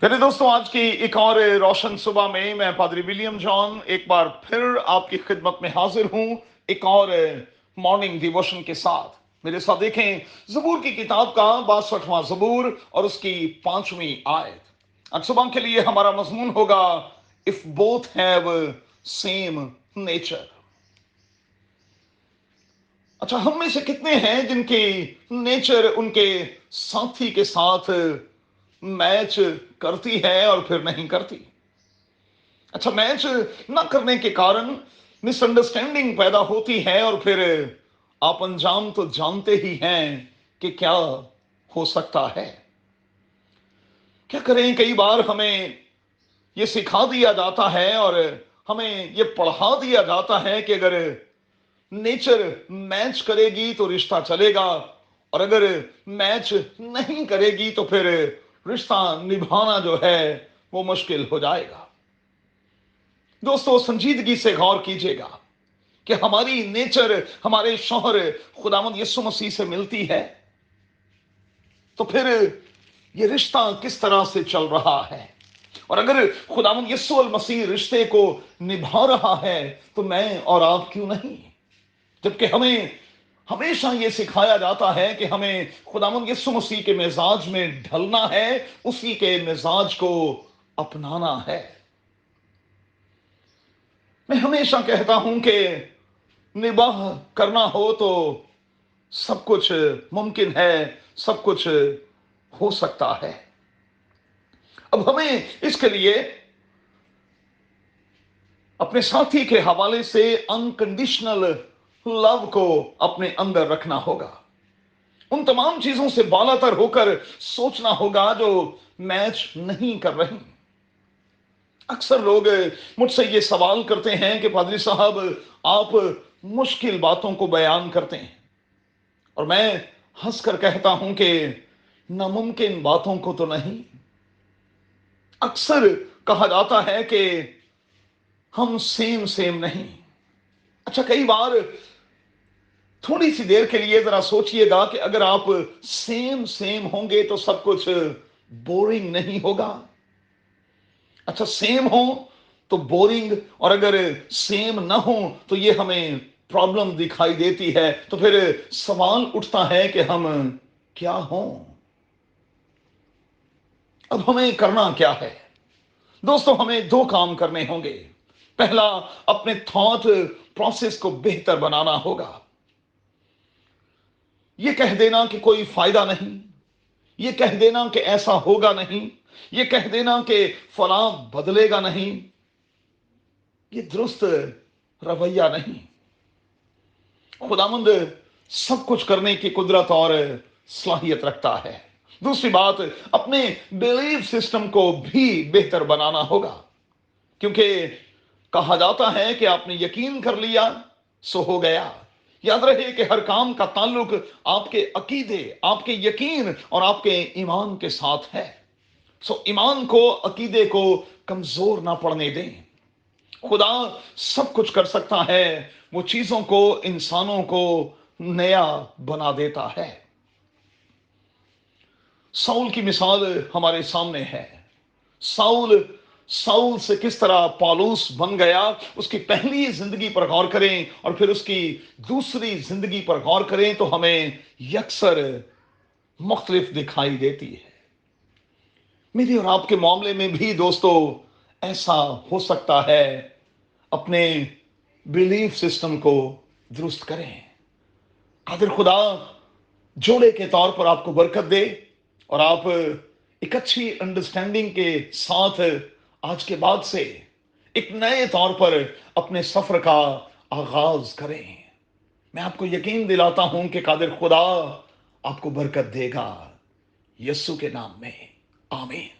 प्यारे दोस्तों, आज की एक और रोशन सुबह में मैं पादरी विलियम जॉन एक बार फिर आपकी खिदमत में हाजिर हूं, एक और मॉर्निंग डिवोशन के साथ। मेरे साथ देखें ज़बूर की किताब का 62वां ज़बूर और उसकी 5वीं आयत। आज सुबह के लिए हमारा मजमून होगा, if both have same nature. अच्छा, हम में से कितने हैं जिनकी नेचर उनके साथी के साथ मैच करती है और फिर नहीं करती? अच्छा, मैच ना करने के कारण मिसअंडरस्टैंडिंग पैदा होती है और फिर आप अंजाम तो जानते ही हैं कि क्या हो सकता है। क्या करें, कई बार हमें ये सिखा दिया जाता है और हमें ये पढ़ा दिया जाता है कि अगर नेचर मैच करेगी तो रिश्ता चलेगा, और अगर मैच नहीं करेगी तो फिर रिश्ता निभाना जो है वो मुश्किल हो जाएगा। दोस्तों, संजीदगी से गौर कीजिएगा कि हमारी नेचर हमारे शौहर खुदावंद यीशु मसीह से मिलती है तो फिर ये रिश्ता किस तरह से चल रहा है। और अगर खुदावंद यीशु मसीह रिश्ते को निभा रहा है तो मैं और आप क्यों नहीं। जबकि हमें हमेशा यह सिखाया जाता है कि हमें खुदावंद यीशु मसीह के मिजाज में ढलना है, उसी के मिजाज को अपनाना है। मैं हमेशा कहता हूं कि निबाह करना हो तो सब कुछ मुमकिन है, सब कुछ हो सकता है। अब हमें इसके लिए अपने साथी के हवाले से अनकंडीशनल लव को अपने अंदर रखना होगा। उन तमाम चीजों से बालातर होकर सोचना होगा जो मैच नहीं कर रही। अक्सर लोग मुझसे ये सवाल करते हैं कि पादरी साहब, आप मुश्किल बातों को बयान करते हैं, और मैं हंसकर कहता हूं कि नामुमकिन बातों को तो नहीं। अक्सर कहा जाता है कि हम सेम सेम नहीं। अच्छा, कई बार थोड़ी सी देर के लिए जरा सोचिएगा कि अगर आप सेम सेम होंगे तो सब कुछ बोरिंग नहीं होगा। अच्छा, सेम हो तो बोरिंग, और अगर सेम ना हो तो ये हमें प्रॉब्लम दिखाई देती है। तो फिर सवाल उठता है कि हम क्या हों। अब हमें करना क्या है? दोस्तों, हमें दो काम करने होंगे। पहला, अपने थॉट प्रोसेस को बेहतर बनाना होगा। यह कह देना कि कोई फायदा नहीं, यह कह देना कि ऐसा होगा नहीं, यह कह देना कि फला बदलेगा नहीं, यह दुरुस्त रवैया नहीं। खुदावंद सब कुछ करने की कुदरत और सलाहियत रखता है। दूसरी बात, अपने बिलीफ सिस्टम को भी बेहतर बनाना होगा, क्योंकि कहा जाता है कि आपने यकीन कर लिया सो हो गया। याद रहे कि हर काम का ताल्लुक आपके अकीदे, आपके यकीन और आपके ईमान के साथ है। सो ईमान को, अकीदे को कमजोर ना पड़ने दें। खुदा सब कुछ कर सकता है, वो चीजों को, इंसानों को नया बना देता है। साउल की मिसाल हमारे सामने है। साउल साउल से किस तरह पौलुस बन गया, उसकी पहली जिंदगी पर गौर करें और फिर उसकी दूसरी जिंदगी पर गौर करें तो हमें यकसर मुख्तलिफ दिखाई देती है। मेरे और आपके मामले में भी दोस्तों ऐसा हो सकता है। अपने बिलीफ सिस्टम को दुरुस्त करें। कादिर खुदा जोड़े के तौर पर आपको बरकत दे और आप एक अच्छी अंडरस्टैंडिंग के साथ आज के बाद से एक नए तौर पर अपने सफर का आगाज करें। मैं आपको यकीन दिलाता हूं कि कादिर खुदा आपको बरकत देगा। यीशु के नाम में आमीन।